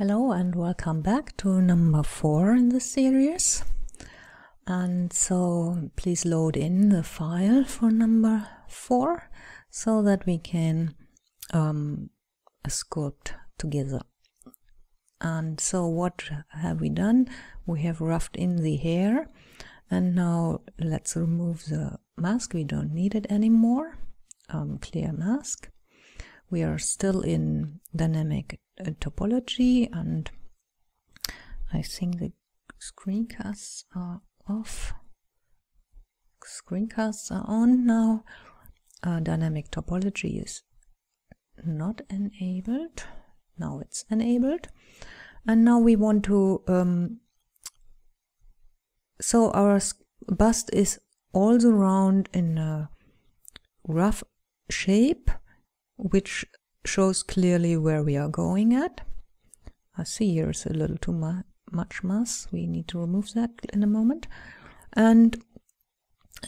Hello and welcome back to number 4 in the series. And so please load in the file for number 4 so that we can sculpt together. And so what have we done? We have roughed in the hair, and now let's remove the mask. We don't need it anymore. Clear mask. We are still in dynamic topology, and I think the screencasts are off. Screencasts are on now. Dynamic topology is not enabled. Now it's enabled. And now we want to so our bust is all around in a rough shape, which shows clearly where we are going at. I see here's a little too much mass. We need to remove that in a moment. And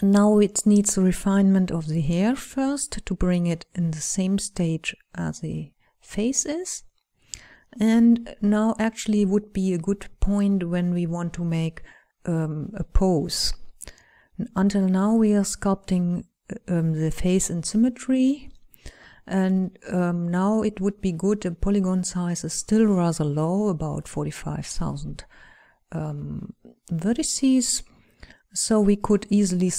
now it needs a refinement of the hair first to bring it in the same stage as the face is. And now actually would be a good point when we want to make a pose. Until now we are sculpting the face in symmetry, and now it would be good. The polygon size is still rather low, about 45,000 vertices, so we could easily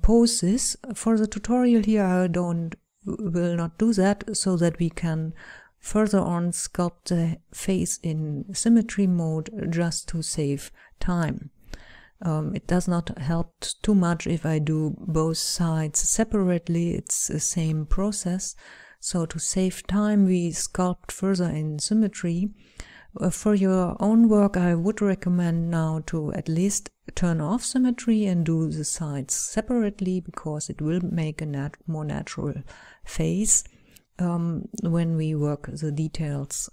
pose this. For the tutorial here I will not do that, so that we can further on sculpt the face in symmetry mode just to save time. It does not help too much if I do both sides separately. It's the same process. So to save time, we sculpt further in symmetry. For your own work, I would recommend now to at least turn off symmetry and do the sides separately, because it will make a more natural face when we work the details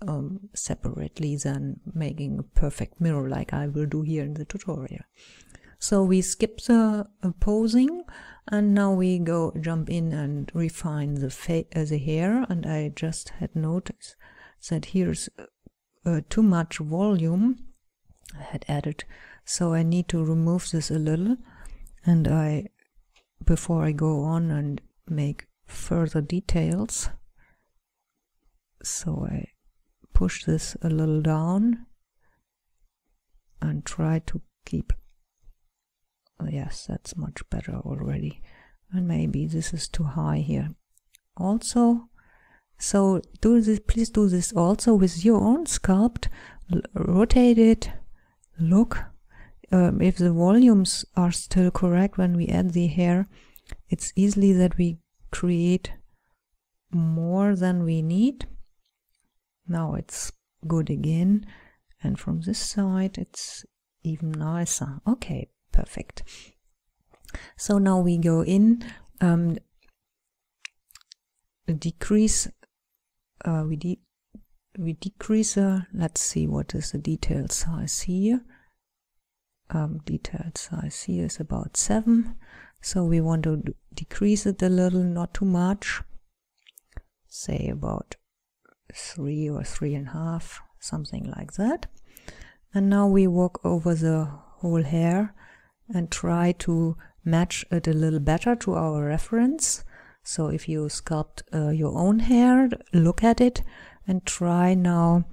separately than making a perfect mirror like I will do here in the tutorial. So we skip the posing, and now we jump in and refine the hair. And I just had noticed that here's too much volume I had added, so I need to remove this a little. And before I go on and make further details, so I push this a little down and try to keep, yes, that's much better already. And maybe this is too high here also. So please do this also with your own sculpt. Rotate it, look if the volumes are still correct when we add the hair. It's easily that we create more than we need. Now it's good again, and from this side it's even nicer. Okay, perfect. So now we go in, decrease, we decrease, let's see what is the detail size here. Detail size here is about 7, so we want to decrease it a little, not too much, say about 3 or 3.5, something like that. And now we walk over the whole hair and try to match it a little better to our reference. So if you sculpt your own hair, look at it and try now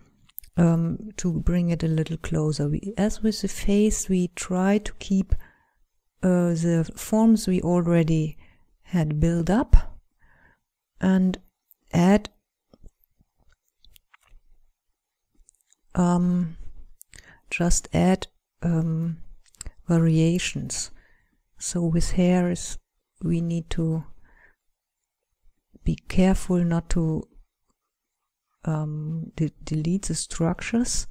to bring it a little closer. As with the face, we try to keep the forms we already had built up and add just add variations. So with hairs we need to be careful not to delete the structures,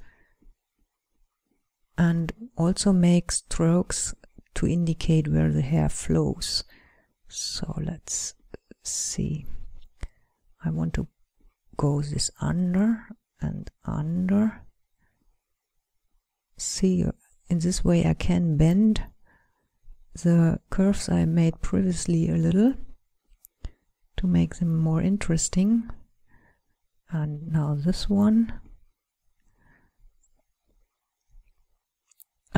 and also make strokes to indicate where the hair flows. So let's see, I want to go this under and under. See, in this way I can bend the curves I made previously a little to make them more interesting. And now this one,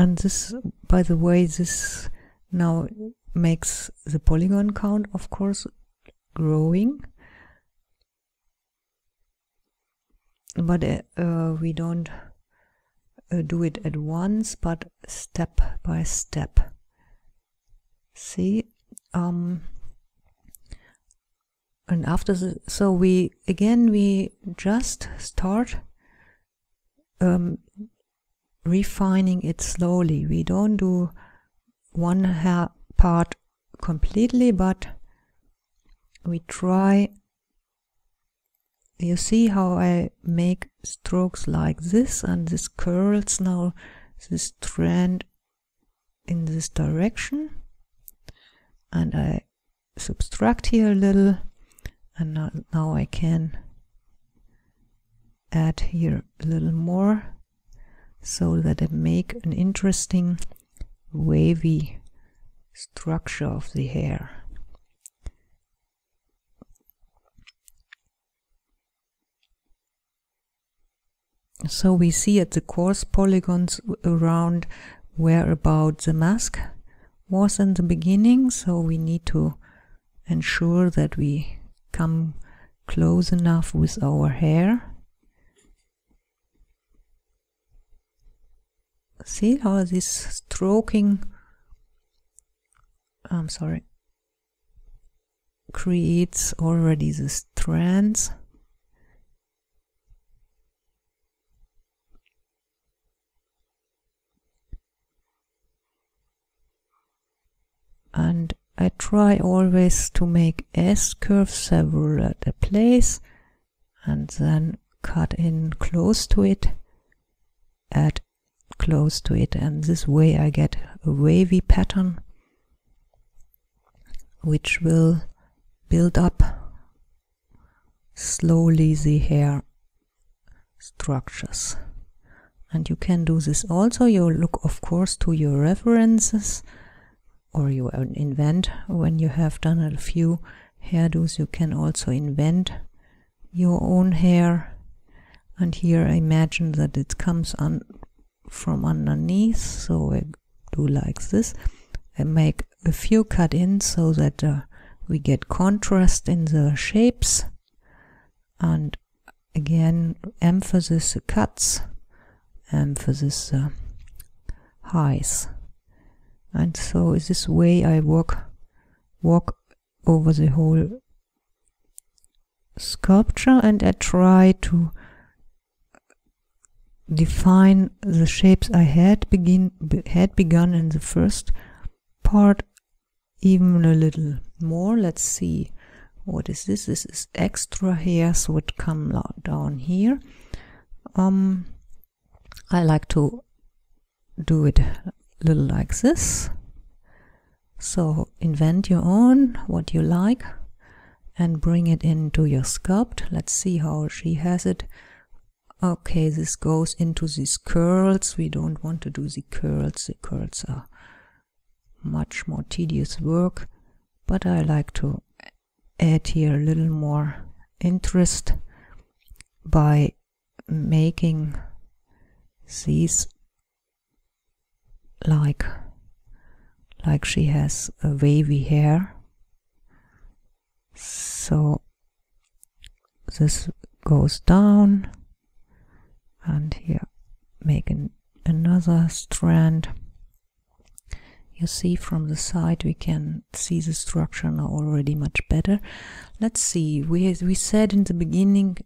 And this, by the way, this now makes the polygon count, of course, growing. But we don't do it at once, but step by step. See? And after the, so we just start refining it slowly. We don't do one hair part completely, but we try. You see how I make strokes like this, and this curls now this strand in this direction, and I subtract here a little, and now I can add here a little more so that I make an interesting wavy structure of the hair. So we see at the coarse polygons around where about the mask was in the beginning, so we need to ensure that we come close enough with our hair. See how this stroking, creates already the strands. And I try always to make S curves several at a place, and then cut in close to it, add close to it, and this way I get a wavy pattern which will build up slowly the hair structures. And you can do this also. You look, of course, to your references, or you invent. When you have done a few hairdos, you can also invent your own hair. And here I imagine that it comes on from underneath, so I do like this. I make a few cut-ins so that we get contrast in the shapes, and again emphasis the cuts, emphasis the highs. And so this way I walk over the whole sculpture, and I try to define the shapes I had begun in the first part even a little more. Let's see, what is this? This is extra hairs would come down here. I like to do it a little like this. So invent your own, what you like, and bring it into your sculpt. Let's see how she has it. Okay, this goes into these curls. We don't want to do the curls. The curls are much more tedious work, but I like to add here a little more interest by making these like she has a wavy hair. So this goes down, and here making another strand. You see from the side we can see the structure now already much better. Let's see, we said in the beginning,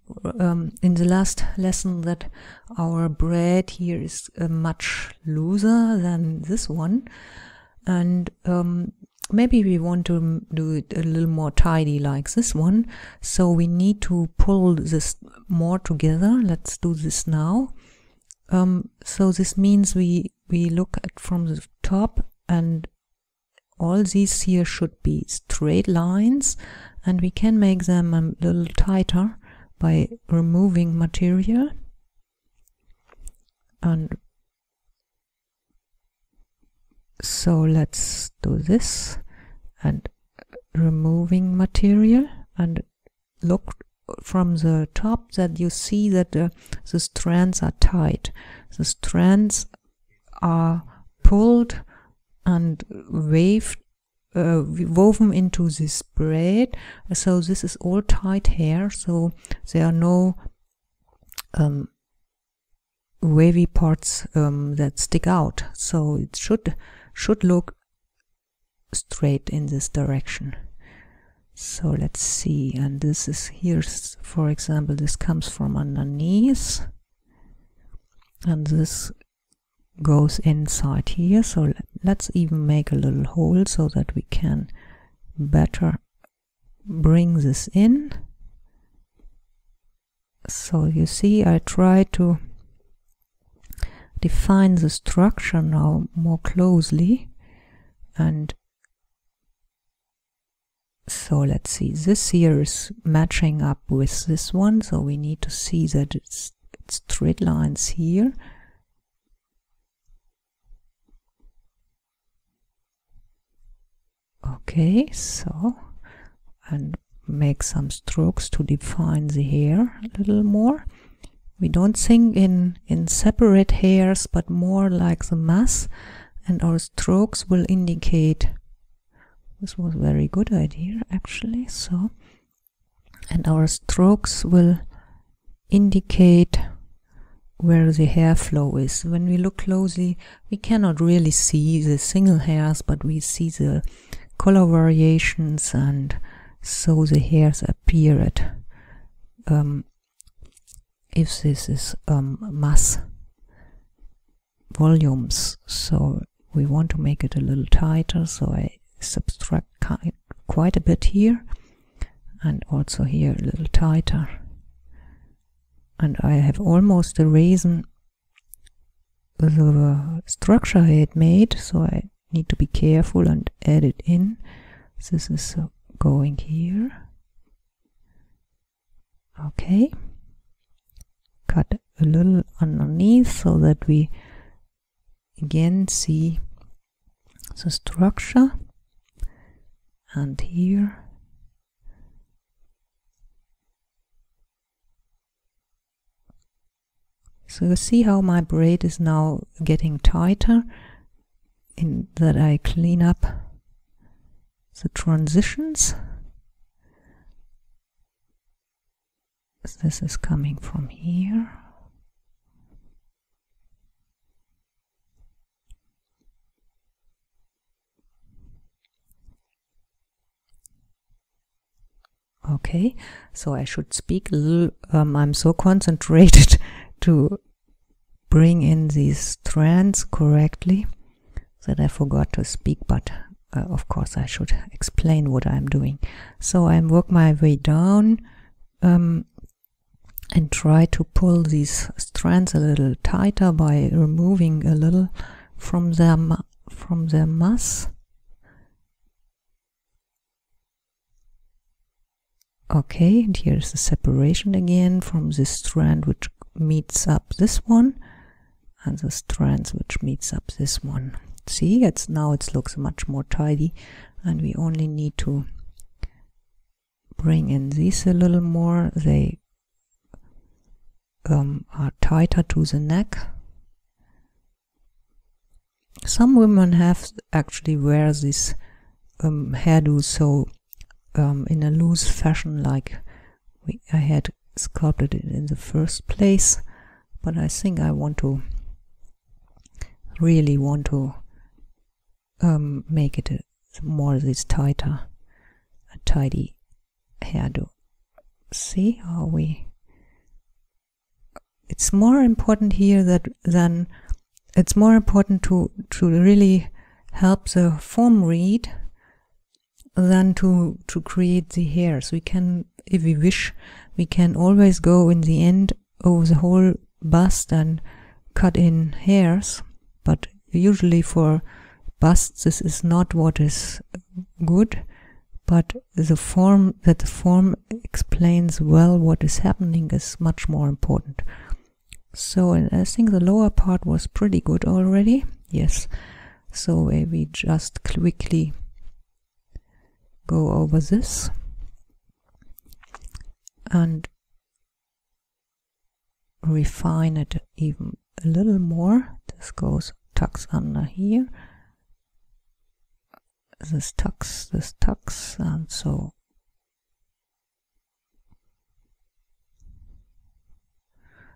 in the last lesson, that our braid here is much looser than this one, and maybe we want to do it a little more tidy like this one, so we need to pull this more together. Let's do this now. So this means we look at from the top, and all these here should be straight lines, and we can make them a little tighter by removing material. And so let's do this, and removing material, and look from the top that you see that the strands are tight. The strands are pulled and woven into this braid. So this is all tight hair, so there are no wavy parts that stick out, so it should look straight in this direction. So let's see, and this is here, for example, this comes from underneath and this goes inside here. So let's even make a little hole so that we can better bring this in. So you see, I try to define the structure now more closely. And so let's see, this here is matching up with this one, so we need to see that it's straight lines here. Okay, so, and make some strokes to define the hair a little more. We don't think in separate hairs, but more like the mass, and our strokes will indicate. This was a very good idea actually. So, and our strokes will indicate where the hair flow is. When we look closely, we cannot really see the single hairs, but we see the color variations, and so the hairs appear at if this is mass volumes. So we want to make it a little tighter, so I subtract quite a bit here, and also here a little tighter. And I have almost erased the structure I had made, so I need to be careful and add it in. This is going here. Okay. Cut a little underneath so that we again see the structure. And here. So you see how my braid is now getting tighter, in that I clean up the transitions. This is coming from here. Okay, so I should speak a little. I'm so concentrated to bring in these strands correctly that I forgot to speak, but of course I should explain what I'm doing. So I work my way down and try to pull these strands a little tighter by removing a little from their mass. Okay, and here's the separation again from this strand which meets up this one, and the strands which meets up this one. See, now it looks much more tidy, and we only need to bring in these a little more. They are tighter to the neck. Some women have actually wear this hairdo so in a loose fashion, like I had sculpted it in the first place, but I think I really want to make it more this tighter, a tidy hairdo. See how it's more important here it's more important to really help the form read than to create the hairs. We can, if we wish, we can always go in the end over the whole bust and cut in hairs, but usually for busts this is not what is good, but the form explains well what is happening is much more important. So I think the lower part was pretty good already. Yes, so we just quickly go over this and refine it even a little more. This goes tucks under here. This tucks, and so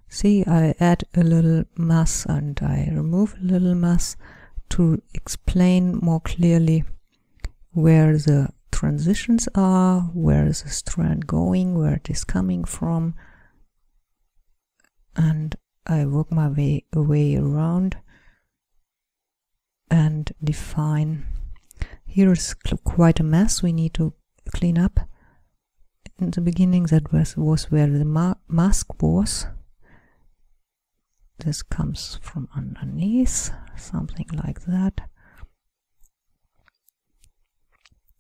see, I add a little mass and I remove a little mass to explain more clearly where the transitions are, where is the strand going, where it is coming from, and I work my way around and define. Here is quite a mess we need to clean up. In the beginning that was where the mask was. This comes from underneath, something like that.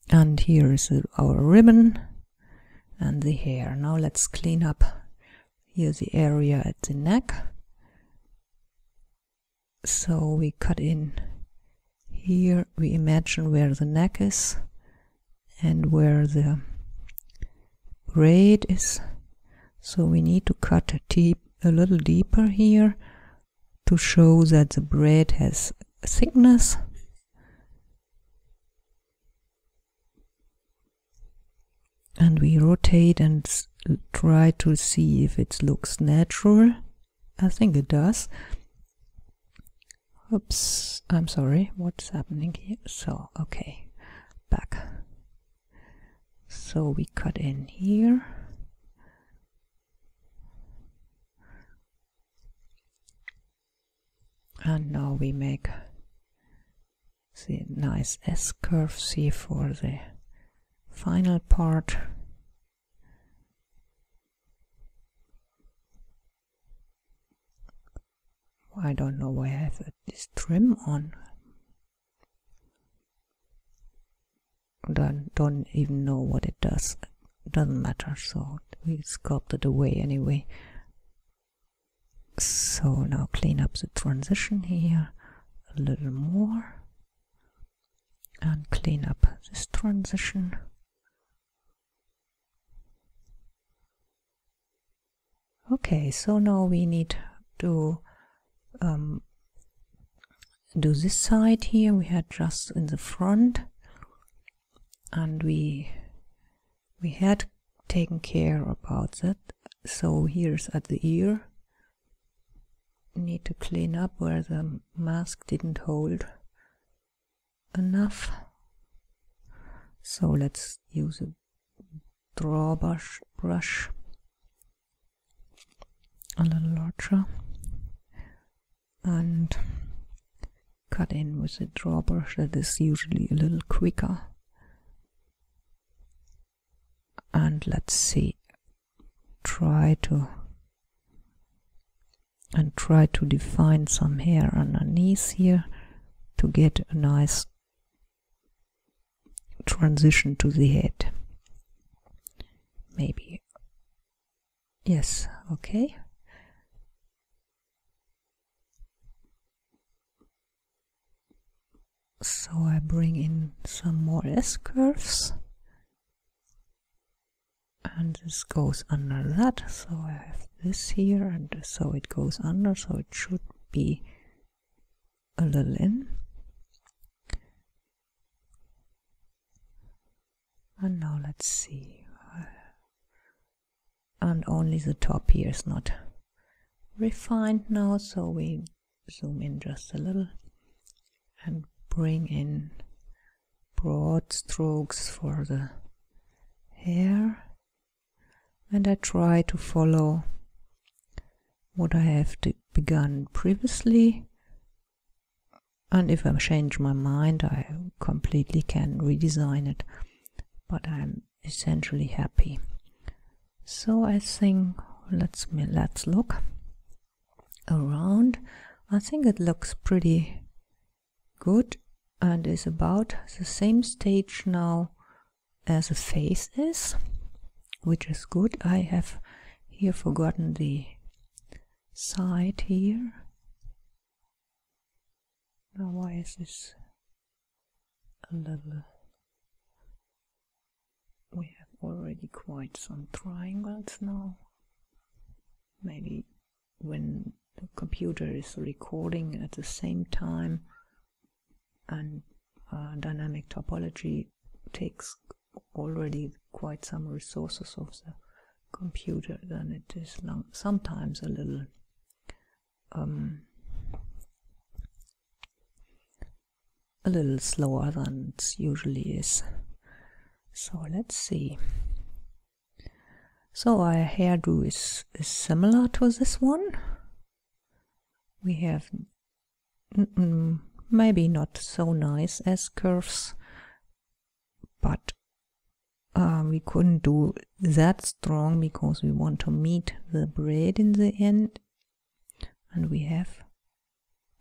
And here is our ribbon and the hair. Now let's clean up here the area at the neck. So we cut in here, we imagine where the neck is and where the braid is. So we need to cut a little deeper here to show that the braid has a thickness. And we rotate and try to see if it looks natural. I think it does. Oops, I'm sorry, what's happening here? So, okay, back. So we cut in here. And now we make the nice S-curves here for the final part. I don't know why I have this trim on. Don't even know what it does. It doesn't matter, so we sculpt it away anyway. So now clean up the transition here a little more and clean up this transition. Okay, so now we need to do this side here. We had just in the front, and we had taken care about that. So here's at the ear. Need to clean up where the mask didn't hold enough. So let's use a draw brush a little larger and cut in with a draw brush that is usually a little quicker. And let's see, try to define some hair underneath here to get a nice transition to the head. Maybe. Yes, okay. So I bring in some more S-curves. And this goes under that, so I have this here, and so it goes under, so it should be a little in. And now let's see. And only the top here is not refined now, so we zoom in just a little and bring in broad strokes for the hair. And I try to follow what I have begun previously, and if I change my mind I completely can redesign it, but I'm essentially happy. So I think let's look around. I think it looks pretty good and is about the same stage now as the face is, which is good. I have here forgotten the side here. Now why is this a little... We have already quite some triangles now. Maybe when the computer is recording at the same time, and dynamic topology takes already quite some resources of the computer, then it is sometimes a little slower than it usually is. So let's see. So our hairdo is similar to this one. We have maybe not so nice S curves, but we couldn't do that strong because we want to meet the braid in the end. And we have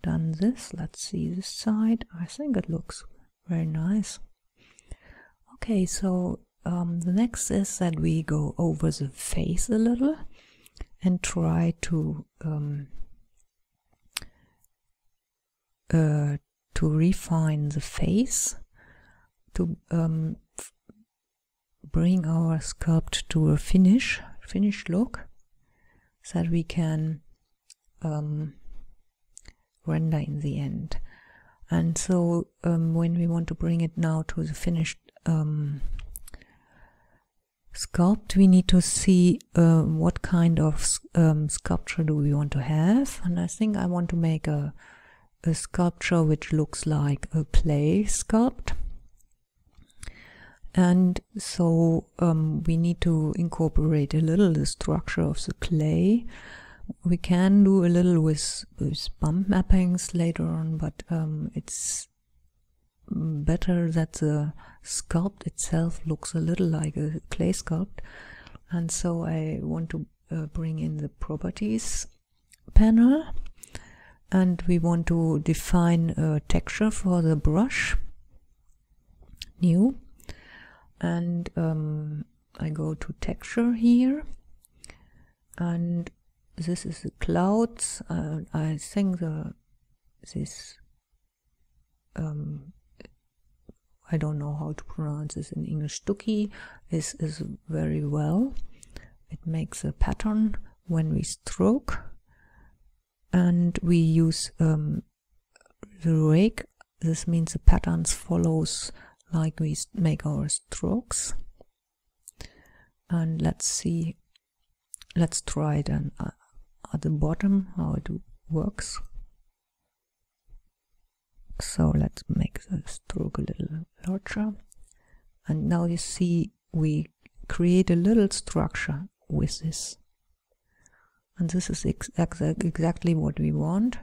done this. Let's see this side. I think it looks very nice. Okay, so the next is that we go over the face a little and try to refine the face, to bring our sculpt to a finished look, so that we can render in the end. And so when we want to bring it now to the finished sculpt, we need to see what kind of sculpture do we want to have. And I think I want to make a sculpture which looks like a clay sculpt. And so we need to incorporate a little the structure of the clay. We can do a little with bump mappings later on, but it's better that the sculpt itself looks a little like a clay sculpt. And so I want to bring in the properties panel, and we want to define a texture for the brush, new. And I go to texture here, and this is the clouds. I think this I don't know how to pronounce this in English. Stucki is very well. It makes a pattern when we stroke, and we use the rake. This means the patterns follows like we make our strokes. And let's see, let's try it at the bottom how it works. So let's make the stroke a little larger, and now you see we create a little structure with this, and this is exactly what we want.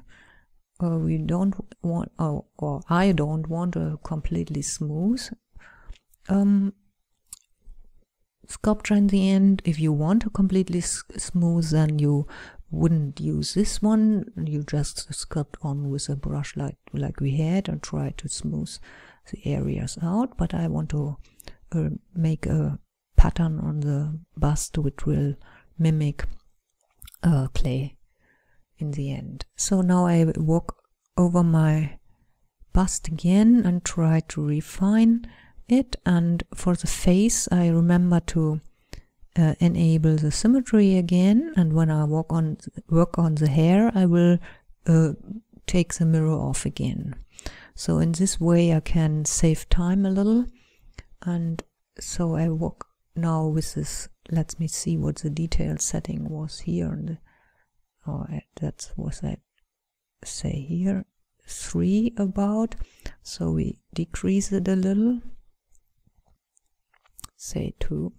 We don't want, or I don't want a completely smooth sculpture in the end. If you want a completely smooth, then you wouldn't use this one. You just sculpt on with a brush like we had and try to smooth the areas out. But I want to make a pattern on the bust which will mimic clay in the end. So now I walk over my bust again and try to refine it. And for the face, I remember to enable the symmetry again, and when I work on the hair, I will take the mirror off again. So in this way I can save time a little. And so I work now with this. Let me see what the detail setting was here. And that's what I say here, 3 about. So we decrease it a little, say 2.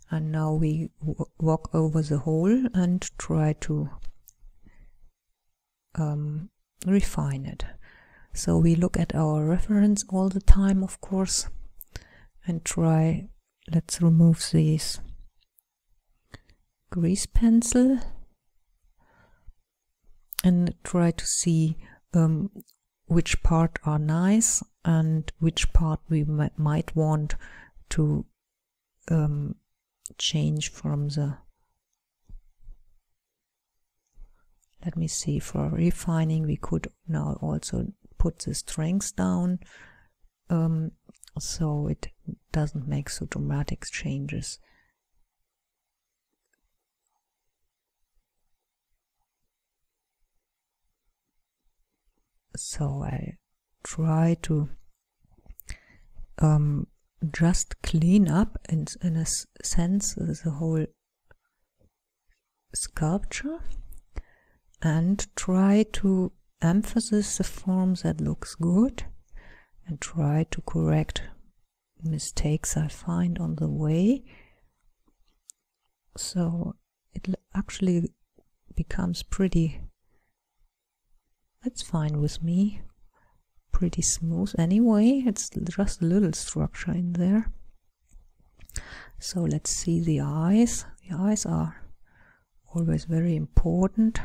And now we walk over the whole and try to refine it. So we look at our reference all the time, of course, and try, let's remove this grease pencil and try to see which part are nice and which part we might want to change from the, let me see, for refining we could now also put the strengths down so it doesn't make so dramatic changes. So I try to just clean up in a sense the whole sculpture and try to emphasize the forms that looks good and try to correct mistakes I find on the way. So it actually becomes pretty, that's fine with me, pretty smooth anyway. It's just a little structure in there. So let's see the eyes. The eyes are always very important.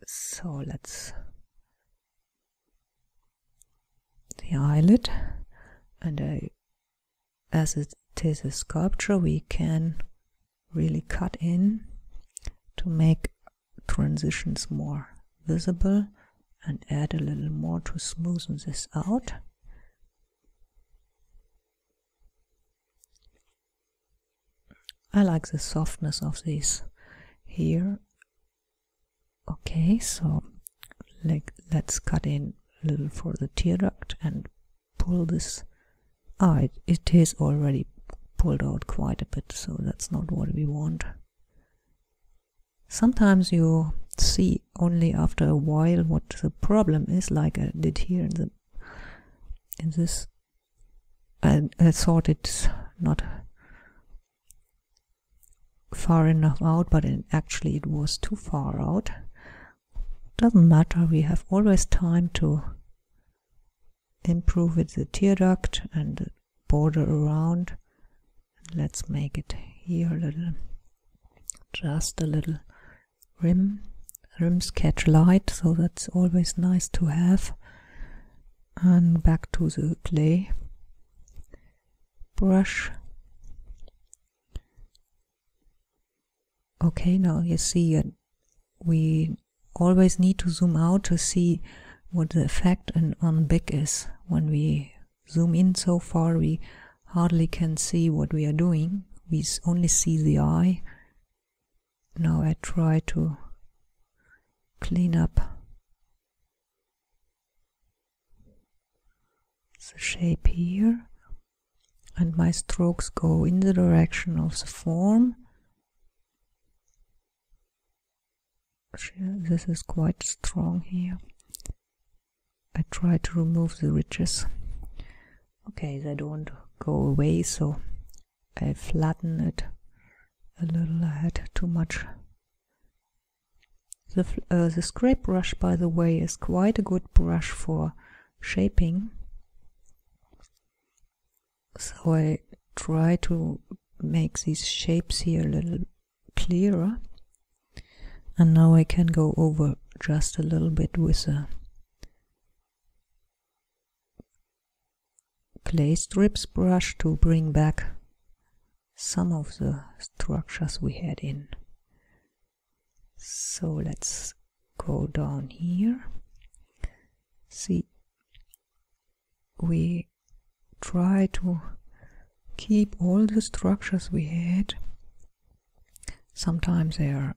So let's the eyelid, and as it is a sculpture, we can really cut in to make transitions more visible and add a little more to smoothen this out. I like the softness of these here. Okay, so let's cut in a little for the tear duct and pull this. It is already pulled out quite a bit, so that's not what we want. Sometimes you see only after a while what the problem is, like I did here in this. I thought it's not far enough out, but actually it was too far out. Doesn't matter, we have always time to improve with the tear duct and the border around. Let's make it here a little, just a little rim. Rims catch light, so that's always nice to have. And back to the clay brush. Okay, now you see we always need to zoom out to see what the effect on big is. When we zoom in so far, we hardly can see what we are doing. We only see the eye. Now I try to clean up the shape here, and my strokes go in the direction of the form. This is quite strong here. I try to remove the ridges. Okay, they don't go away, so I flatten it a little. I had too much. The scrape brush, by the way, is quite a good brush for shaping. So I try to make these shapes here a little clearer. And now I can go over just a little bit with a clay strips brush to bring back some of the structures we had in. So let's go down here. See, we try to keep all the structures we had. Sometimes they are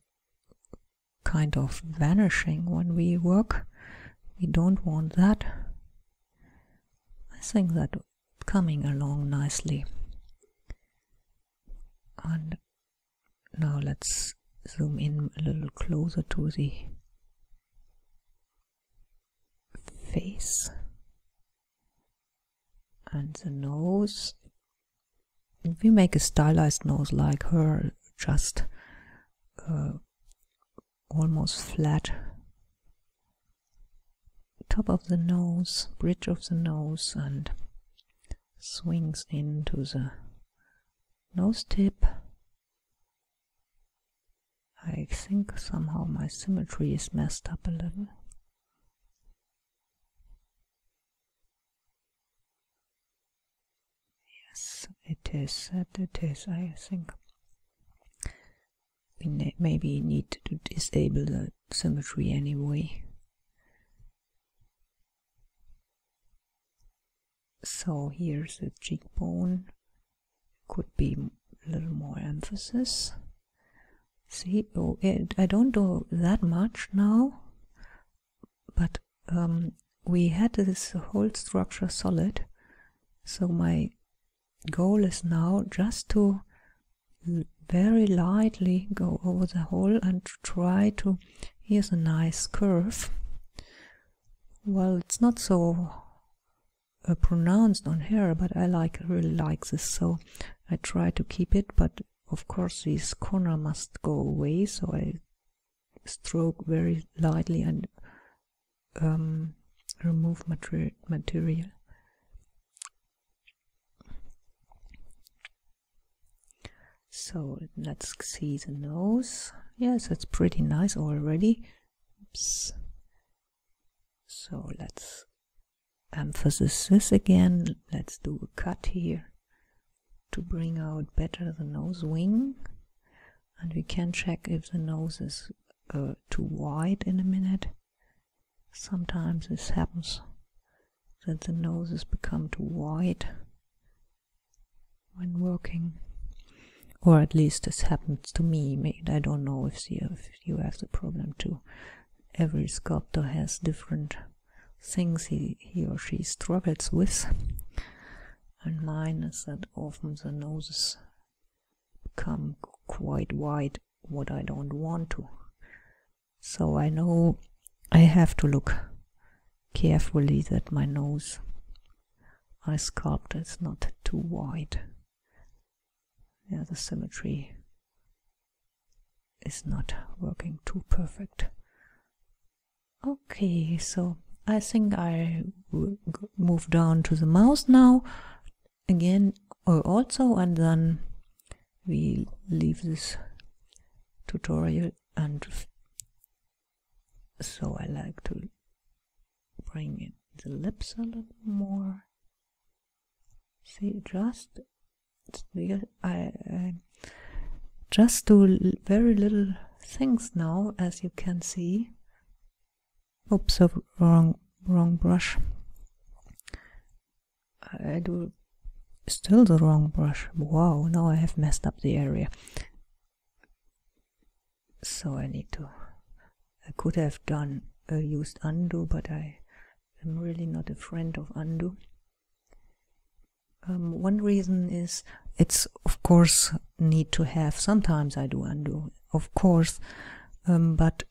kind of vanishing when we work. We don't want that. I think that coming along nicely. And now let's zoom in a little closer to the face and the nose. If we make a stylized nose like her, just almost flat top of the nose, bridge of the nose, and swings into the nose tip. I think somehow my symmetry is messed up a little. Yes, it is. It is. I think we maybe need to disable the symmetry anyway. So here's the cheekbone. Could be a little more emphasis. See, I don't do that much now, but we had this whole structure solid, so my goal is now just to very lightly go over the whole and try to, here's a nice curve. Well, it's not so pronounced on here, but I really like this, so I try to keep it, but of course this corner must go away, so I stroke very lightly and remove material. So let's see the nose. Yes, it's pretty nice already. Oops. So let's emphasize this again. Let's do a cut here to bring out better the nose wing, and we can check if the nose is too wide in a minute. Sometimes this happens, that the noses become too wide when working, or at least this happens to me. I don't know if you have the problem too. Every sculptor has different things he or she struggles with, and mine is that often the noses become quite wide, what I don't want to. So I know I have to look carefully that my nose I sculpt is not too wide. Yeah, the symmetry is not working too perfect. Okay, so I think I will move down to the mouse now again, or also, and then we leave this tutorial. And so I like to bring in the lips a little more. See, I just do very little things now, as you can see. Oops, wrong brush. I do still the wrong brush. Wow, now I have messed up the area. So I could have used undo, but I am really not a friend of undo. One reason is it's of course need to have, sometimes I do undo, of course, but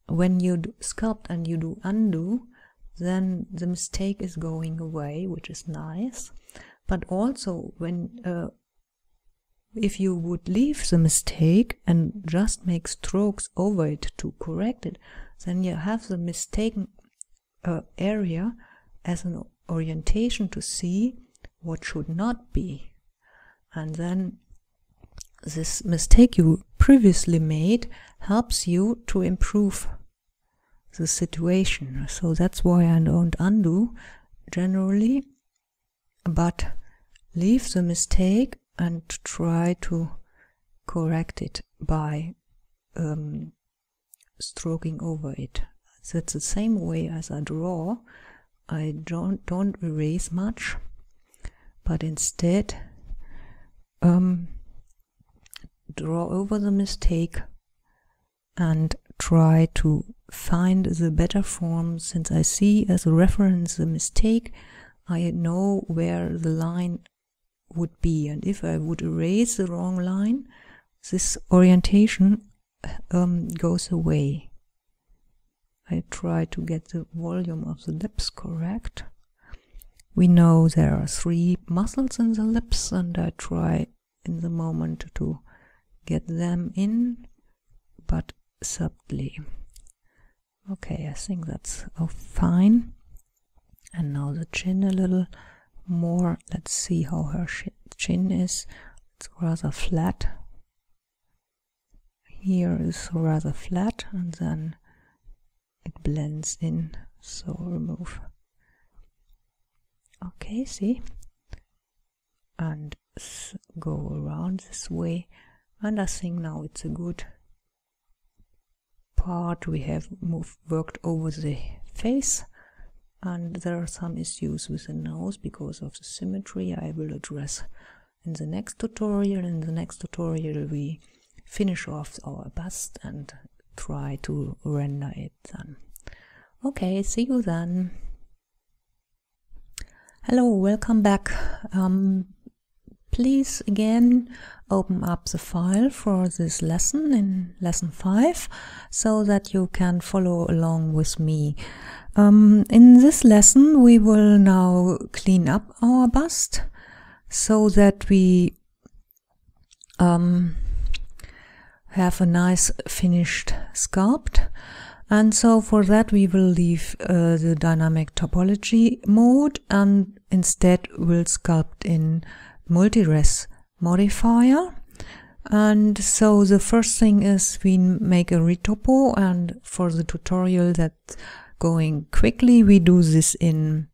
when you sculpt and you do undo, then the mistake is going away, which is nice. But also when if you would leave the mistake and just make strokes over it to correct it, then you have the mistaken area as an orientation to see what should not be. And then this mistake you previously made helps you to improve the situation. So that's why I don't undo generally, but leave the mistake and try to correct it by stroking over it. So it's the same way as I draw. I don't erase much, but instead draw over the mistake and try to find the better form. Since I see as a reference the mistake, I know where the line would be, and if I would erase the wrong line, this orientation goes away. I try to get the volume of the lips correct. We know there are 3 muscles in the lips, and I try in the moment to get them in, but subtly. Okay, I think that's fine. And now the chin a little more. Let's see how her chin is. It's rather flat. Here is rather flat, and then it blends in, so remove. Okay, see? And go around this way, and I think now it's a good part. We have worked over the face, and there are some issues with the nose because of the symmetry I will address in the next tutorial. In the next tutorial we finish off our bust and try to render it then. Okay, see you then. Hello, welcome back. Please again open up the file for this lesson in lesson 5 so that you can follow along with me. In this lesson we will now clean up our bust so that we have a nice finished sculpt. And so for that we will leave the dynamic topology mode and instead will sculpt in multi-res modifier. And so the first thing is we make a retopo, and for the tutorial that's going quickly we do this in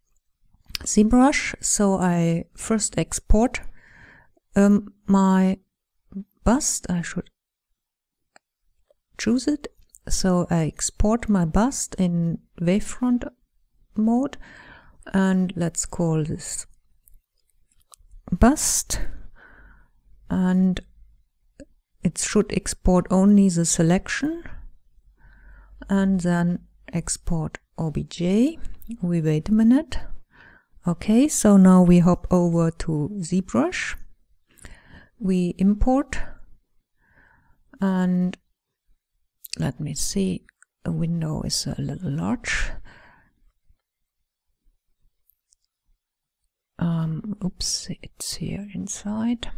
ZBrush. So I first export my bust. I should choose it. So I export my bust in wavefront mode, and let's call this bust, and it should export only the selection, and then export OBJ. We wait a minute. Okay, so now we hop over to ZBrush, we import, and let me see, a window is a little large. Oops, it's here inside.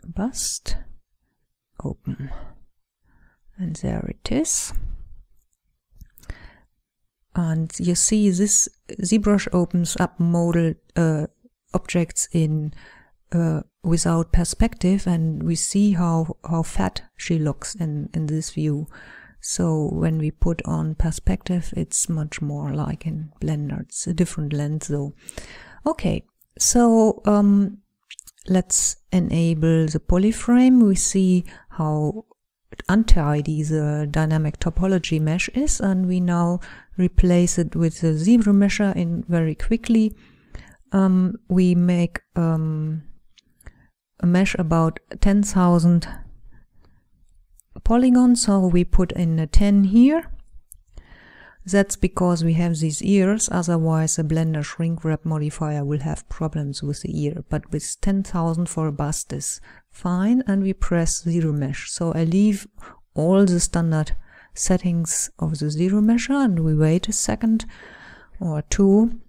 Bust, open, and there it is. And you see this ZBrush opens up model objects in without perspective, and we see how fat she looks in this view. So when we put on perspective, it's much more like in Blender. It's a different lens though. Okay, so let's enable the polyframe. We see how untidy the dynamic topology mesh is, and we now replace it with the ZRemesher in very quickly. We make a mesh about 10,000 polygons, so we put in a 10 here. That's because we have these ears, otherwise the Blender shrink wrap modifier will have problems with the ear, but with 10,000 for a bust is fine, and we press ZRemesh. So I leave all the standard settings of the ZRemesher, and we wait a second or two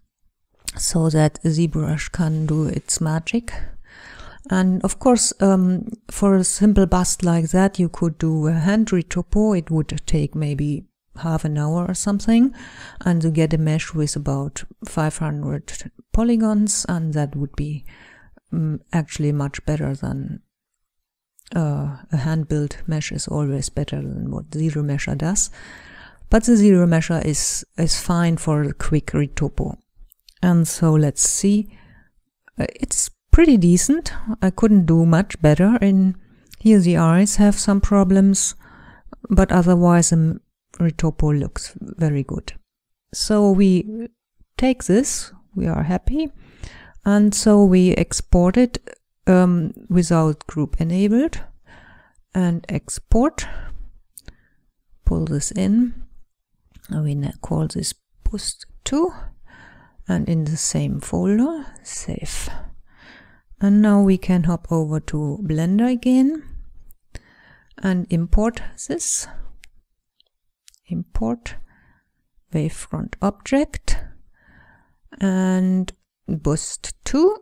so that ZBrush can do its magic. And of course, for a simple bust like that, you could do a hand retopo. It would take maybe half an hour or something, and to get a mesh with about 500 polygons, and that would be actually much better than a hand-built mesh is always better than what ZRemesher does. But the ZRemesher is fine for a quick retopo. And so let's see. It's pretty decent. I couldn't do much better. In here the eyes have some problems, but otherwise the retopo looks very good. So we take this, we are happy, and so we export it without group enabled, and export, pull this in, and we now call this boost 2, and in the same folder, save. And now we can hop over to Blender again and import this. Import wavefront object and boost 2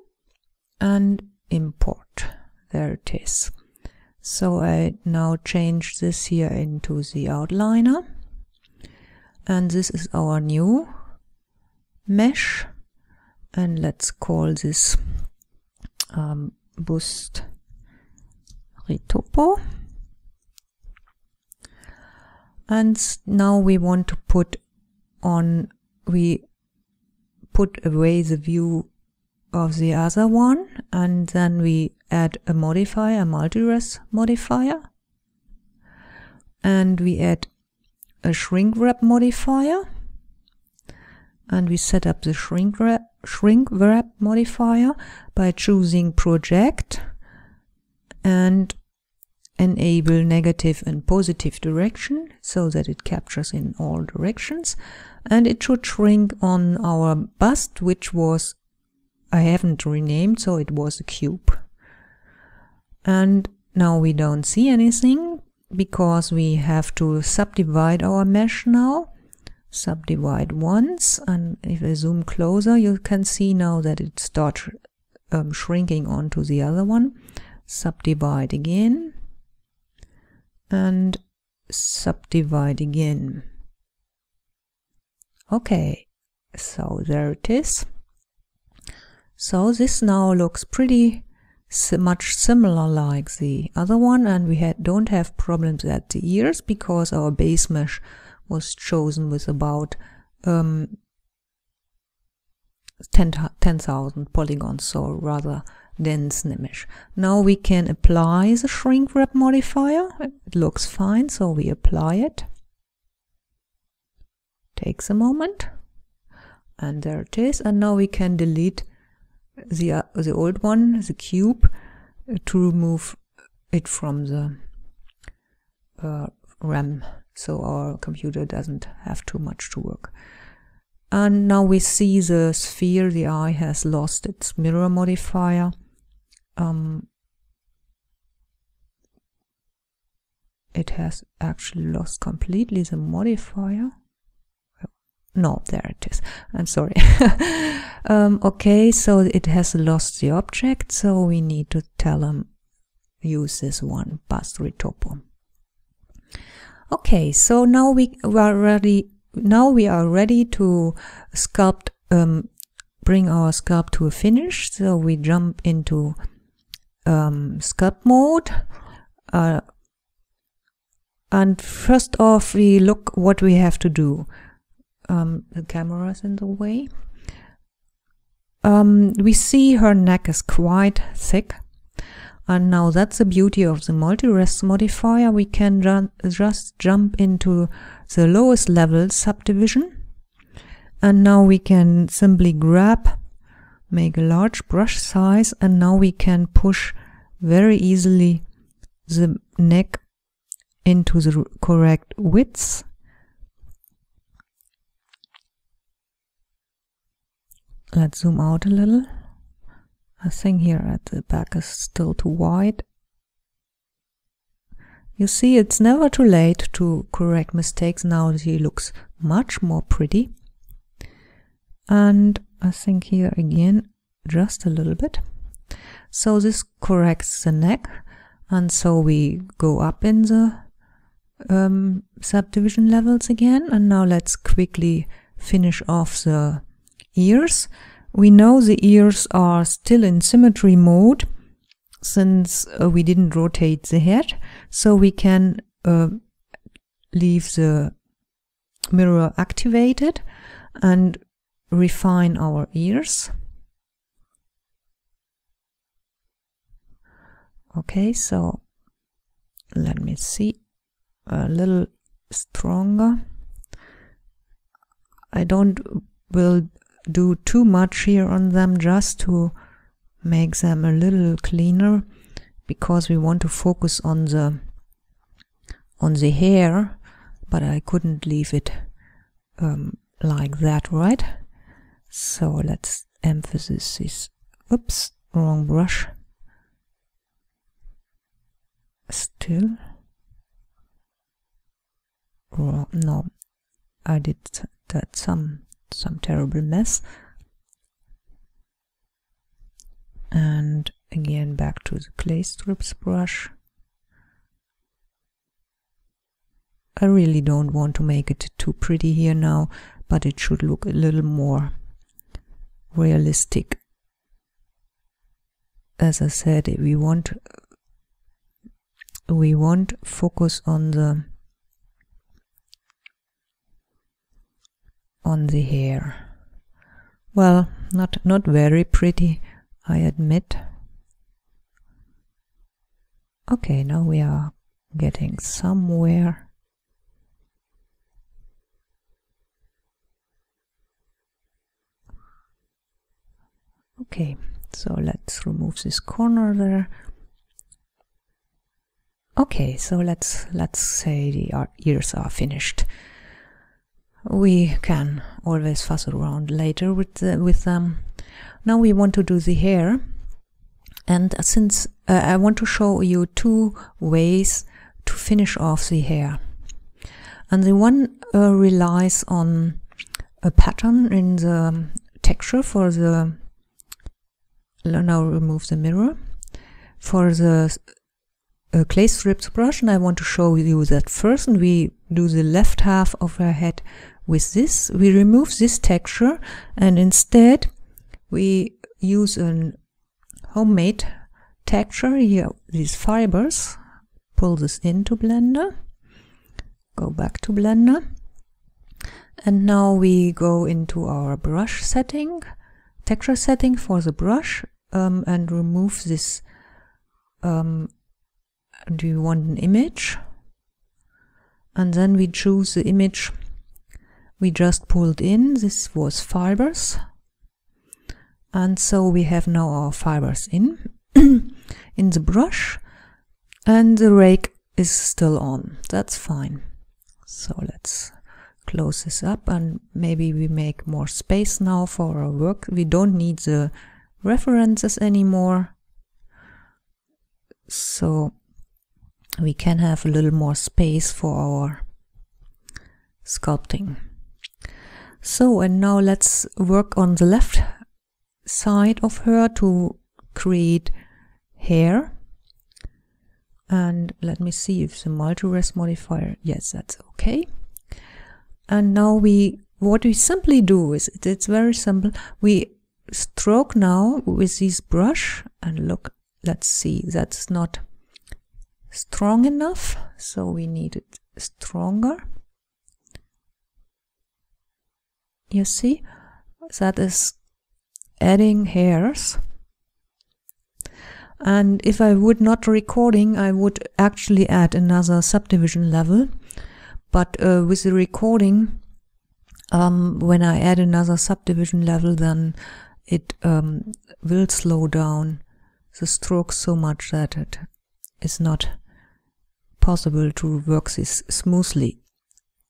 and import. There it is. So I now change this here into the outliner, and this is our new mesh, and let's call this boost retopo. And now we want to put on, we put away the view of the other one, and then we add a modifier, a multi-res modifier, and we add a shrink wrap modifier, and we set up the shrink wrap modifier by choosing project and enable negative and positive direction so that it captures in all directions. And it should shrink on our bust, which was, I haven't renamed, so it was a cube. And now we don't see anything because we have to subdivide our mesh now. Subdivide once, and if I zoom closer, you can see now that it starts shrinking onto the other one. Subdivide again, and subdivide again. Okay, so there it is. So this now looks pretty much similar like the other one, and we don't have problems at the ears because our base mesh was chosen with about 10,000 polygons, so rather dense mesh. Now we can apply the shrink wrap modifier. It looks fine, so we apply it. Takes a moment, and there it is. And now we can delete the old one, the cube, to remove it from the RAM, so our computer doesn't have too much to work. And now we see the sphere, the eye has lost its mirror modifier. It has actually lost completely the modifier. No, there it is. I'm sorry. Okay, so it has lost the object, so we need to tell them use this one, bust retopo. Okay, so now we are ready. Now we are ready to sculpt, bring our sculpt to a finish. So we jump into sculpt mode, and first off we look what we have to do. The camera is in the way. We see her neck is quite thick, and now that's the beauty of the multi-rest modifier. We can just jump into the lowest level subdivision, and now we can simply grab, make a large brush size, and now we can push very easily the neck into the correct width. Let's zoom out a little. I think here at the back is still too wide. You see, it's never too late to correct mistakes. Now she looks much more pretty. And I think here again, just a little bit. So this corrects the neck. And so we go up in the subdivision levels again. And now let's quickly finish off the ears. We know the ears are still in symmetry mode since we didn't rotate the head, so we can leave the mirror activated and refine our ears. Okay, so let me see, a little stronger. I will do too much here on them, just to make them a little cleaner, because we want to focus on the hair, but I couldn't leave it like that, right? So let's emphasize this. Oops, wrong brush. Still wrong. No, I did that some terrible mess. And again back to the clay strips brush. I really don't want to make it too pretty here now, but it should look a little more realistic. As I said, we want focus on the hair. Well, not very pretty, I admit. Okay, now we are getting somewhere. Okay, so let's remove this corner there. Okay, so let's say the ears are finished. We can always fuss around later with them. Now we want to do the hair, and since I want to show you two ways to finish off the hair, and the one relies on a pattern in the texture for the, now remove the mirror, for the clay strips brush, and I want to show you that first. And we do the left half of her head with this. We remove this texture, and instead we use a homemade texture here, these fibers. Pull this into Blender, go back to Blender, and now we go into our brush setting, texture setting for the brush, and remove this. Do you want an image? And then we choose the image we just pulled in. This was fibers, and so we have now our fibers in the brush, and the rake is still on. That's fine. So let's close this up, and maybe we make more space now for our work. We don't need the references anymore, so we can have a little more space for our sculpting. So, and now let's work on the left side of her to create hair. And let me see if the multi-res modifier, yes, that's okay. And now what we simply do is, it's very simple. We stroke now with this brush, and look, let's see, that's not strong enough, so we need it stronger. You see, that is adding hairs. And if I would not recording, I would actually add another subdivision level. But with the recording, when I add another subdivision level, then it will slow down the strokes so much that it is not possible to work this smoothly.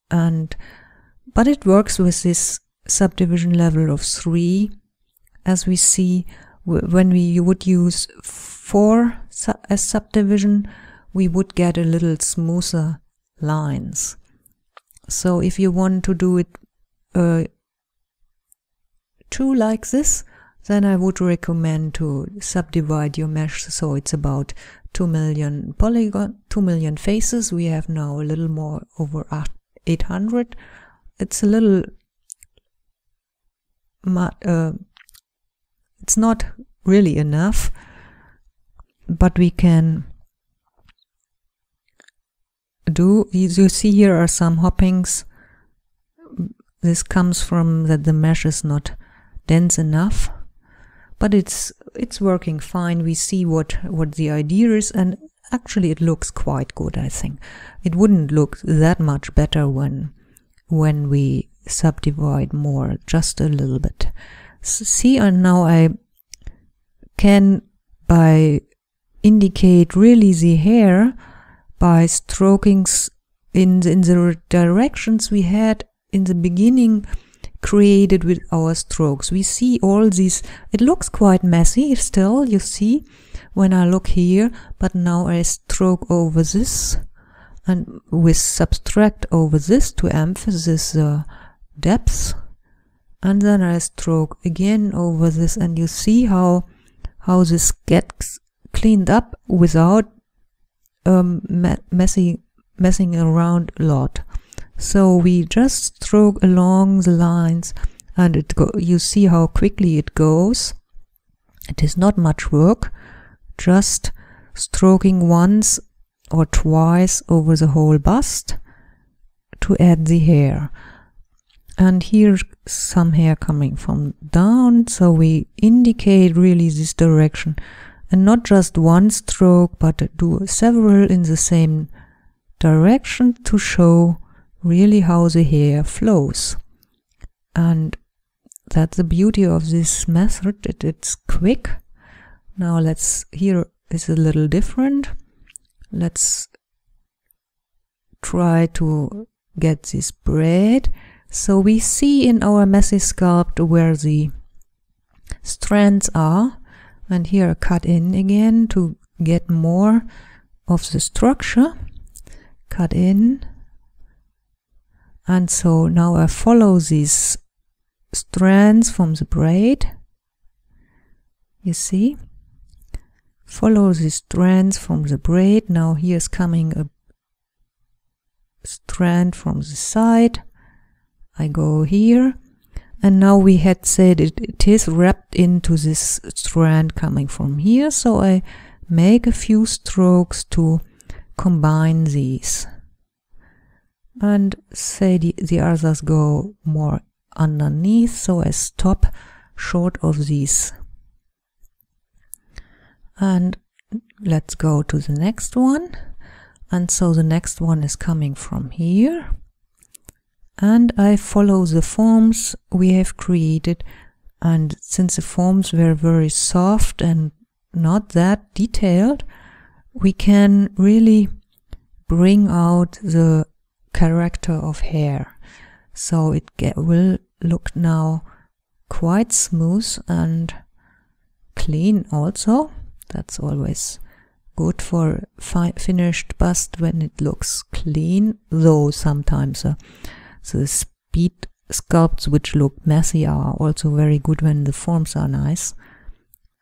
But it works with this subdivision level of 3, as we see. When we would use 4 as subdivision, we would get a little smoother lines. So if you want to do it 2 like this, then I would recommend to subdivide your mesh so it's about 2 million polygon, 2 million faces. We have now a little more over 800. It's a little it's not really enough, but we can do, you see here are some hoppings. This comes from that the mesh is not dense enough, but it's working fine. We see what the idea is, and actually it looks quite good. I think it wouldn't look that much better when we subdivide more, just a little bit. See, and now I can indicate really the hair by stroking in the directions we had in the beginning created with our strokes. We see all these, it looks quite messy still, you see, when I look here, but now I stroke over this and with subtract over this to emphasize the depth, and then I stroke again over this, and you see how this gets cleaned up without messing around a lot. So we just stroke along the lines, and you see how quickly it goes. It is not much work, just stroking once or twice over the whole bust to add the hair. And here's some hair coming from down, so we indicate really this direction, and not just one stroke, but do several in the same direction to show really how the hair flows. And that's the beauty of this method, it's quick. Now here is a little different. Let's try to get this braid. So we see in our messy sculpt where the strands are, and here cut in again to get more of the structure. Cut in, and so now I follow these strands from the braid. You see, follow the strands from the braid. Now here's coming a strand from the side. I go here, and now we had said it is wrapped into this strand coming from here, so I make a few strokes to combine these, and say the others go more underneath, so I stop short of these. And let's go to the next one. And so the next one is coming from here, and I follow the forms we have created, and since the forms were very soft and not that detailed, we can really bring out the character of hair. So it will look now quite smooth and clean also. That's always good for finished bust when it looks clean, though sometimes the speed sculpts which look messy are also very good when the forms are nice.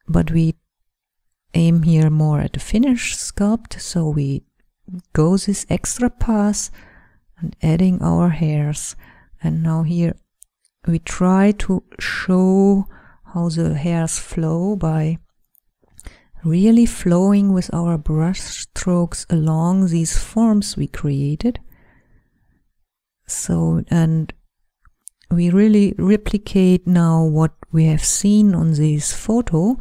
But we aim here more at a finished sculpt, so we go this extra pass and adding our hairs. And now here we try to show how the hairs flow by really flowing with our brush strokes along these forms we created. So, and we really replicate now what we have seen on this photo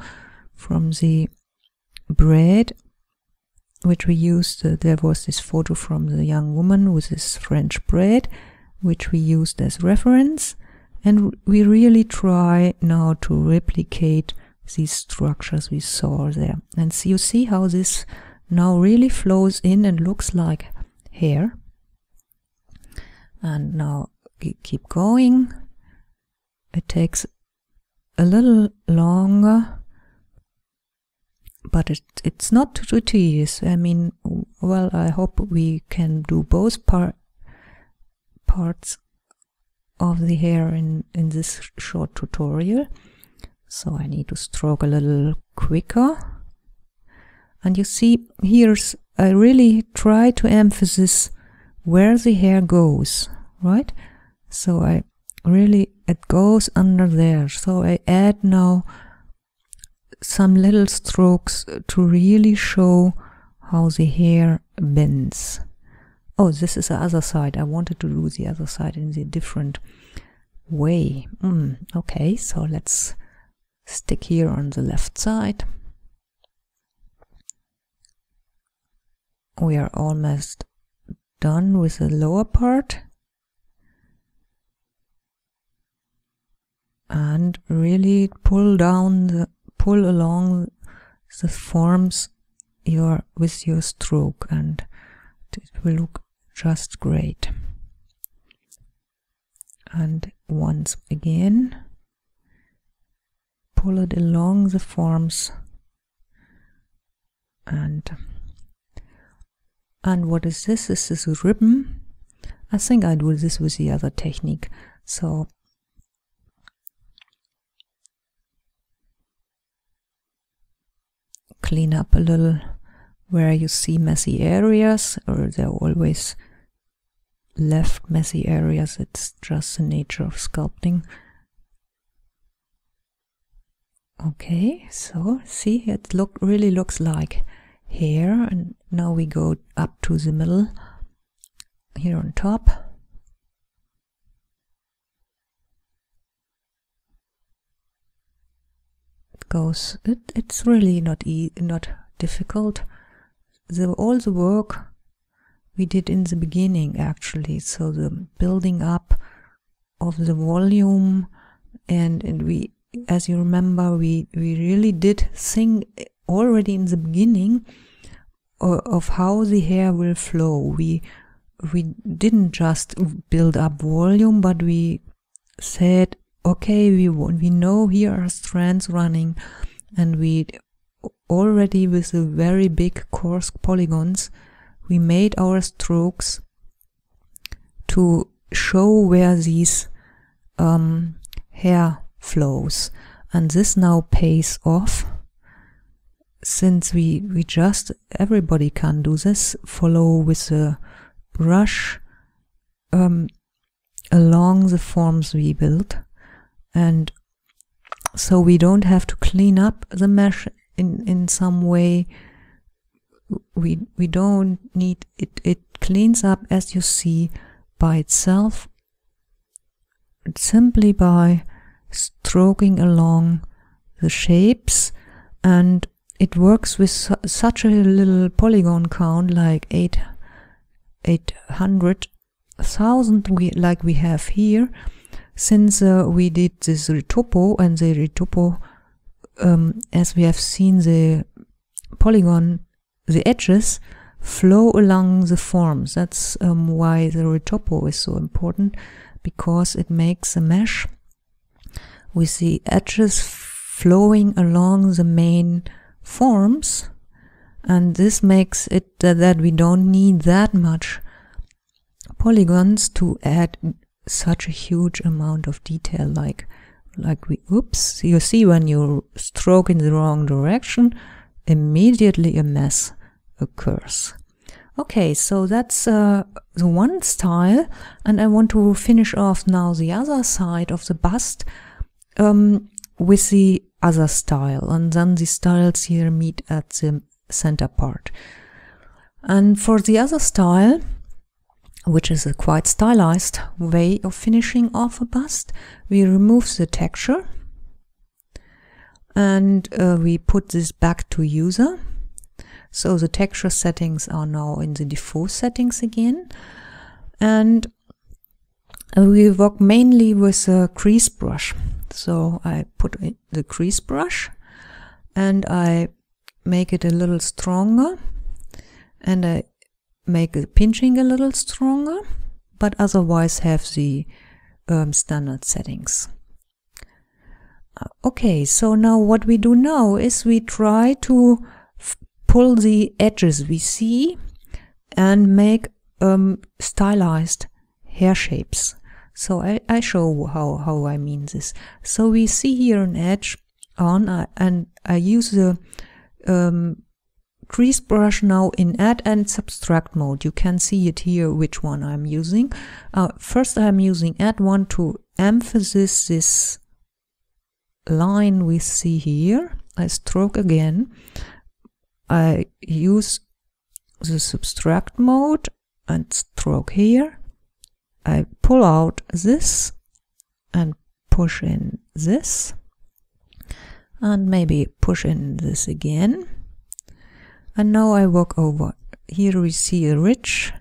from the braid, which we used. There was this photo from the young woman with this French braid, which we used as reference, and we really try now to replicate these structures we saw there. And so you see how this now really flows in and looks like hair. And now we keep going. It takes a little longer, but it's not too tedious. I mean, well, I hope we can do both parts of the hair in this short tutorial. So I need to stroke a little quicker. And you see, I really try to emphasize where the hair goes, right? So it goes under there. So I add now some little strokes to really show how the hair bends. Oh, this is the other side. I wanted to do the other side in the different way. Okay, so let's stick here on the left side. We are almost done with the lower part, and really pull along the forms with your stroke, and it will look just great. And once again, pull it along the forms, and what is this? This is a ribbon. I think I do this with the other technique. So clean up a little where you see messy areas, or there are always left messy areas. It's just the nature of sculpting. Okay, so see, it really looks like hair. And now we go up to the middle here on top. It's really not difficult. All the work we did in the beginning, actually. So the building up of the volume, and we, as you remember, we really did think already in the beginning of how the hair will flow. We we didn't just build up volume, but we said, okay, we know here are strands running, and we already, with the very big coarse polygons, we made our strokes to show where these hair flows. And this now pays off, since we just, everybody can do this, follow with the brush along the forms we built. And so we don't have to clean up the mesh in some way. We don't need it. It cleans up, as you see, by itself, simply by stroking along the shapes. And it works with such a little polygon count, like 800,000 like we have here, since we did this retopo, and the retopo, as we have seen, the polygon, the edges flow along the forms. That's why the retopo is so important, because it makes a mesh with the edges flowing along the main forms, and this makes it that we don't need that much polygons to add such a huge amount of detail, like we, oops, you see, when you stroke in the wrong direction, immediately a mess occurs. Okay, so that's the one style, and I want to finish off now the other side of the bust with the other style, and then the styles here meet at the center part. And for the other style, which is a quite stylized way of finishing off a bust, we remove the texture and we put this back to user. So the texture settings are now in the default settings again, and we work mainly with a crease brush. So I put in the crease brush and I make it a little stronger, and I make the pinching a little stronger, but otherwise have the standard settings. Okay, so now what we do now is we try to pull the edges we see and make stylized hair shapes. So I show how I mean this. So we see here an edge on, and I use the crease brush now in add and subtract mode. You can see it here which one I'm using. First I'm using add one to emphasize this line we see here. I stroke again. I use the subtract mode and stroke here. I pull out this and push in this, and maybe push in this again. And now I walk over. Here we see a ridge,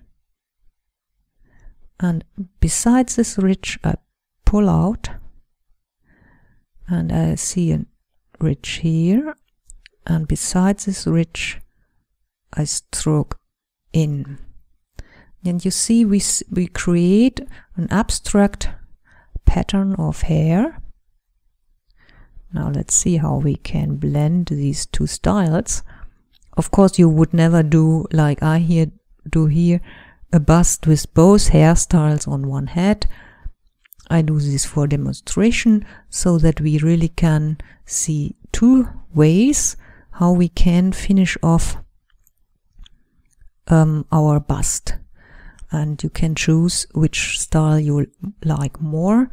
and besides this ridge I pull out, and I see a ridge here, and besides this ridge I stroke in. And you see we create an abstract pattern of hair. Now let's see how we can blend these two styles. Of course, you would never do like I do here, a bust with both hairstyles on one head. I do this for demonstration, so that we really can see two ways how we can finish off our bust. And you can choose which style you like more.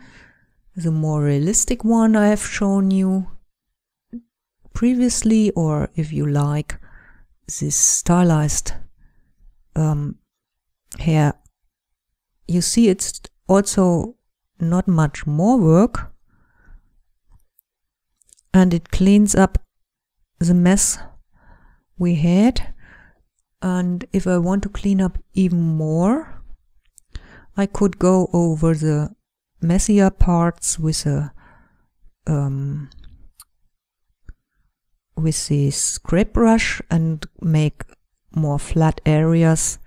The more realistic one I have shown you previously, or if you like this stylized hair. You see, it's also not much more work, and it cleans up the mess we had. And if I want to clean up even more, I could go over the messier parts with a with the scrape brush and make more flat areas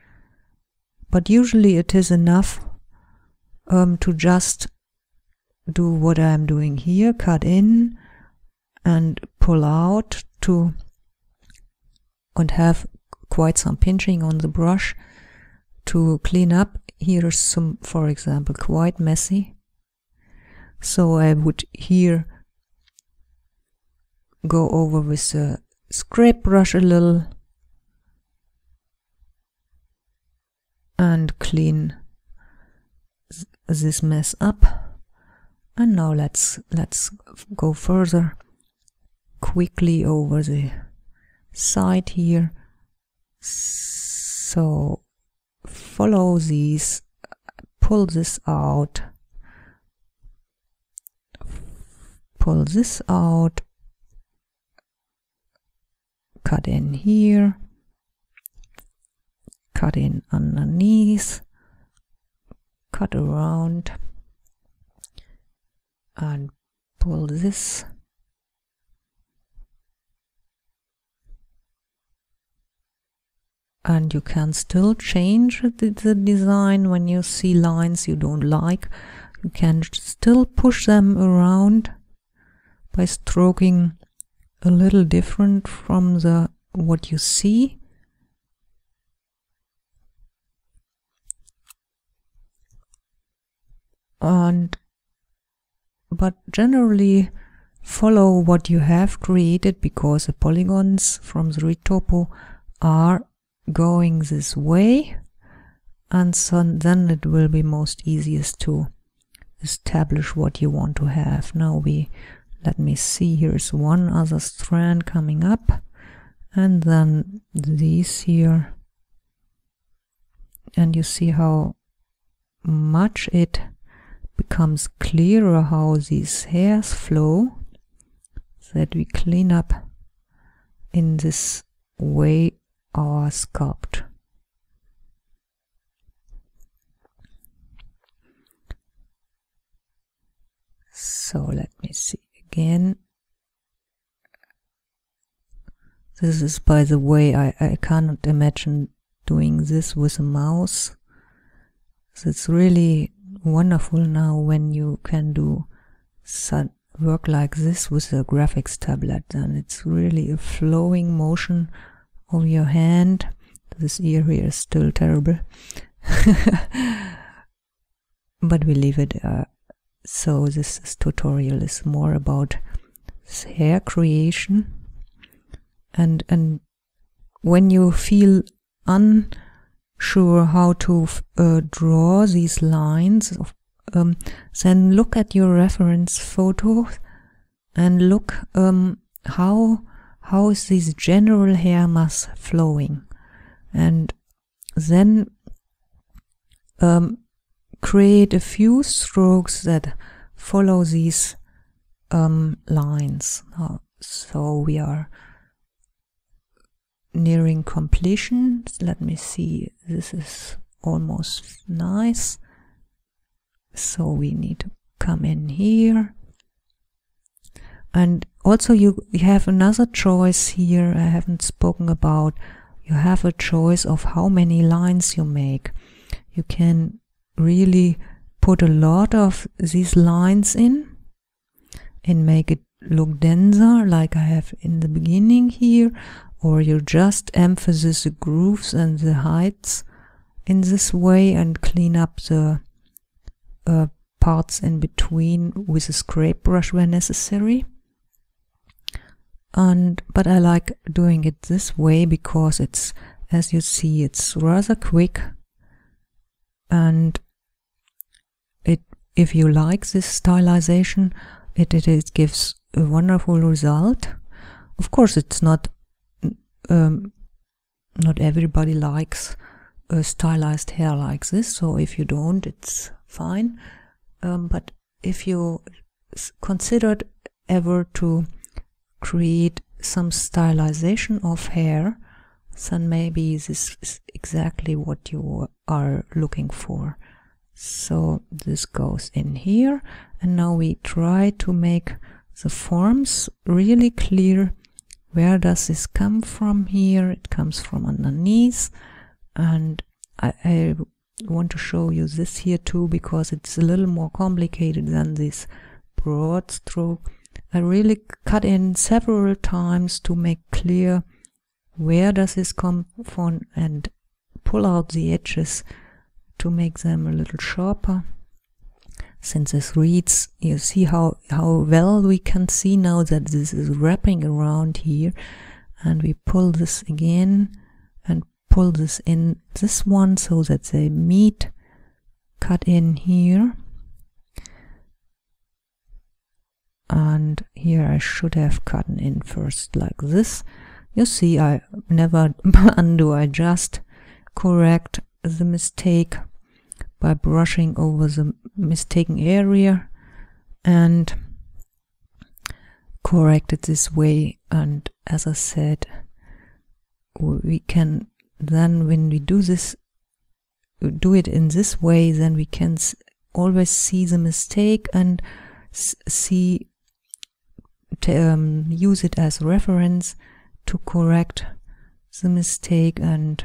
but usually it is enough to just do what I'm doing here, cut in and pull out and have quite some pinching on the brush to clean up. Here's some, for example, quite messy. So I would here go over with the scrape brush a little and clean this mess up. And now let's go further quickly over the side here. So follow these, pull this out, pull this out, cut in here, cut in underneath, cut around, and pull this. And you can still change the design when you see lines you don't like. You can still push them around by stroking a little different from what you see. But generally follow what you have created, because the polygons from the retopo are going this way, and so then it will be most easiest to establish what you want to have. Now let me see, here's one other strand coming up, and then these here, and you see how much it becomes clearer how these hairs flow, that we clean up in this way our sculpt. So let me see again. This is, by the way, I cannot imagine doing this with a mouse. So it's really wonderful now when you can do work like this with a graphics tablet, and it's really a flowing motion of your hand. This ear here is still terrible, but we leave it. So this tutorial is more about hair creation, and when you feel unsure how to draw these lines, then look at your reference photos and look how is this general hair mass flowing, and then create a few strokes that follow these lines. So we are nearing completion. Let me see, this is almost nice. So we need to come in here, and also you have another choice here I haven't spoken about. You have a choice of how many lines you make. You can really put a lot of these lines in and make it look denser, like I have in the beginning here, or you just emphasize the grooves and the heights in this way and clean up the parts in between with a scrape brush where necessary. But I like doing it this way because it's, as you see, it's rather quick, and if you like this stylization, it gives a wonderful result. Of course, it's not everybody likes a stylized hair like this, so if you don't, it's fine. But if you considered ever to create some stylization of hair, then maybe this is exactly what you are looking for. So this goes in here, and now we try to make the forms really clear. Where does this come from? Here it comes from underneath, and I want to show you this here too, because it's a little more complicated than this broad stroke. I really cut in several times to make clear where does this come from, and pull out the edges to make them a little sharper. Since this reads, you see how well we can see now that this is wrapping around here, and we pull this again and pull this in this one so that they meet, cut in here, and here I should have cut in first like this. You see, I never undo, I just correct the mistake by brushing over the mistaken area and correct it this way. And as I said, we can then, when we do this, do it in this way, then we can always see the mistake and see, use it as reference to correct the mistake. And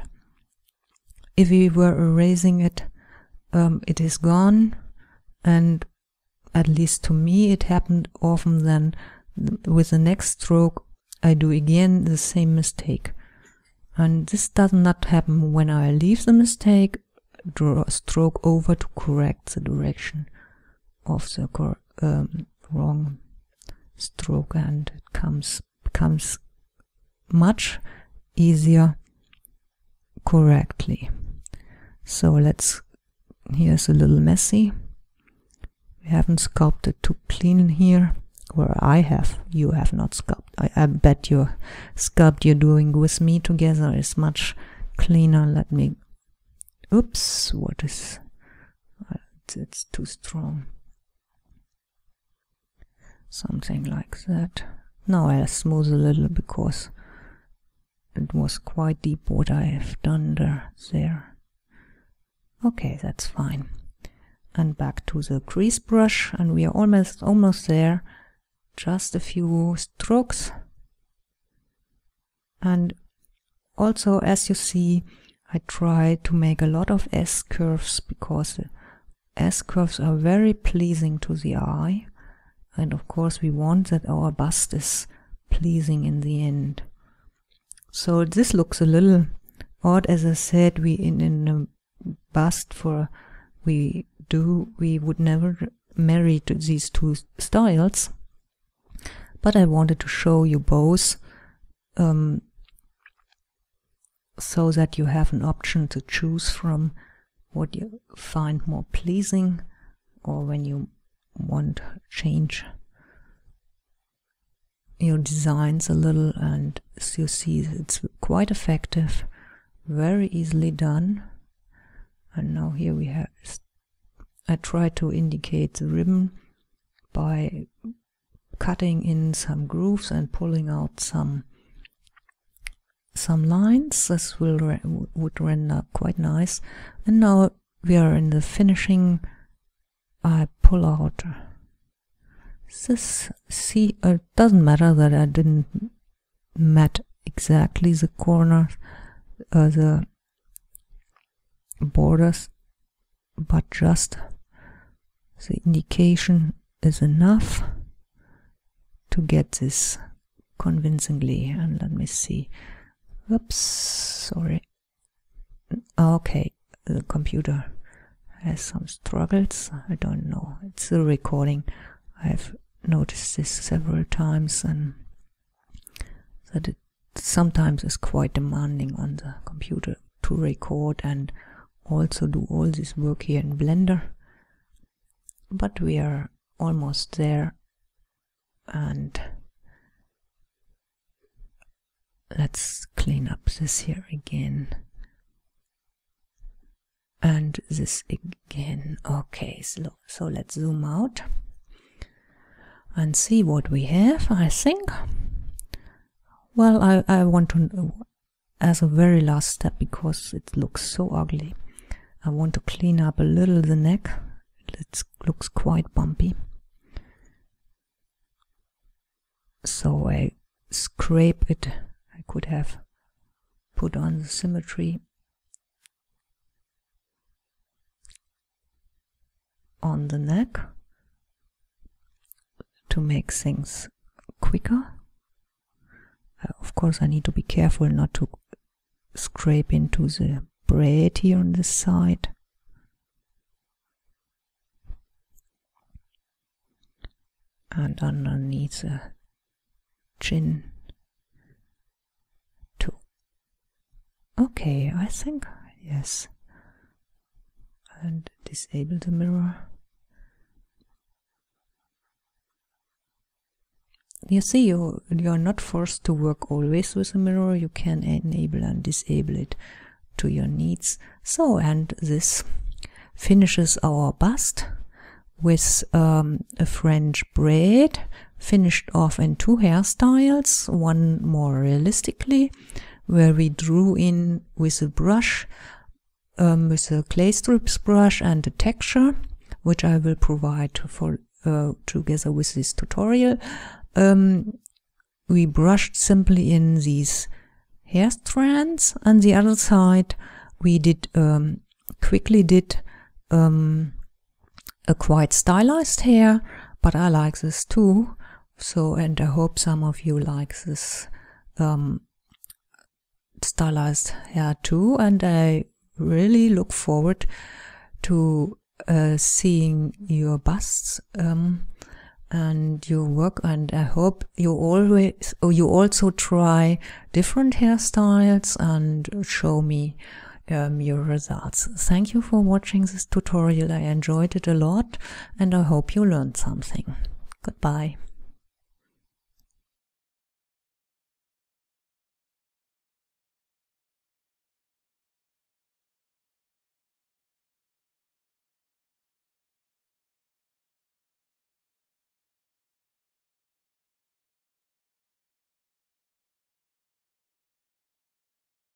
if we were erasing it, it is gone. And at least to me it happened often. Then with the next stroke I do again the same mistake, and this does not happen when I leave the mistake, draw a stroke over to correct the direction of the wrong stroke, and it becomes much easier correctly. So here's a little messy. We haven't sculpted too clean here, or I have. You have not sculpted. I bet your sculpt you're doing with me together is much cleaner. Let me, oops, what is, it's too strong. Something like that. Now I'll smooth a little because it was quite deep what I have done there. Okay, that's fine. And back to the crease brush, and we are almost there. Just a few strokes. And also, as you see, I try to make a lot of S-curves, because the S-curves are very pleasing to the eye. And of course we want that our bust is pleasing in the end. So this looks a little odd. As I said, we in a bust we would never marry to these two styles, but I wanted to show you both, so that you have an option to choose from what you find more pleasing, or when you want to change your designs a little. And as you see, it's quite effective, very easily done. And now here we have, I try to indicate the ribbon by cutting in some grooves and pulling out some lines. This would render quite nice. And now we are in the finishing. I pull out this. See, it doesn't matter that I didn't mat exactly the corners, the borders, but just the indication is enough to get this convincingly. And let me see. Oops, sorry. Okay, the computer has some struggles. I don't know. It's a recording. I've noticed this several times, and that it sometimes is quite demanding on the computer to record and also do all this work here in Blender. But we are almost there, and let's clean up this here again. And this again. Okay, so let's zoom out and see what we have. I think, well, I want to, as a very last step, because it looks so ugly, I want to clean up a little the neck. It looks quite bumpy. So I scrape it. I could have put on the symmetry on the neck to make things quicker. Of course, I need to be careful not to scrape into the braid here on this side. And underneath the chin too. Okay, I think, yes. And disable the mirror. You see, you're not forced to work always with a mirror. You can enable and disable it to your needs. So, and this finishes our bust with a French braid, finished off in 2 hairstyles, one more realistically, where we drew in with a brush, with a clay strips brush and a texture, which I will provide for together with this tutorial. We brushed simply in these hair strands, and the other side we did quickly did a quite stylized hair, but I like this too. So, and I hope some of you like this stylized hair too, and I really look forward to seeing your busts and your work, and I hope you also try different hairstyles and show me your results. Thank you for watching this tutorial. I enjoyed it a lot and I hope you learned something. Goodbye.